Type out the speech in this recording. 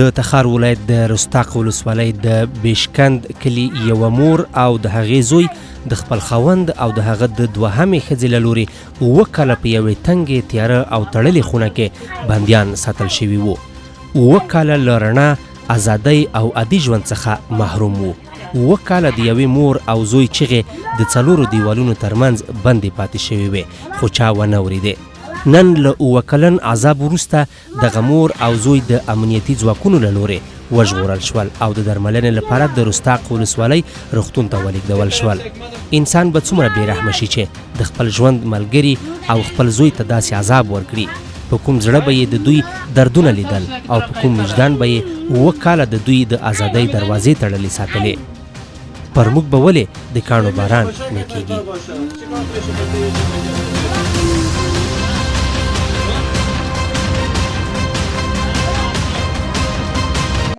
د تخار ولایت د رستاق ولسوالۍ د بیشکند کلي یوه مور او د هغې زوی د خپل خاوند او د هغه د دوهمې ښځې له لورې 7 کاله په یوې تنګې تیاره او تړلې خونه کې بندیان ساتل شوي وو. 7 کاله له رڼا، ازادۍ او عادي ژوند څخه محروم وو. 7 کاله د یوې مور او زوی چغې د 4 دیوالونو ترمنځ بندې پاتې شوې وې، خو چا ونه اورېدې. نن له 7 کلن عذاب وروسته دغه مور او زوی د امنیتي ځواکونو له لورې وژغورل شول او د درملنې لپاره د رستاق ولسوالۍ روغتون ته ولېږدول شول. انسان به څومره بېرحمه شي چې د خپل ژوند ملګري او خپل زوی ته داسې عذاب ورکړي؟ په کوم زړه به یې د دوی دردونه لیدل او په کوم وجدان به یې 7 کاله د دوی د ازادۍ دروازې تړلې ساتلې؟ پر موږ به ولې د کاڼو باران نه کېږي؟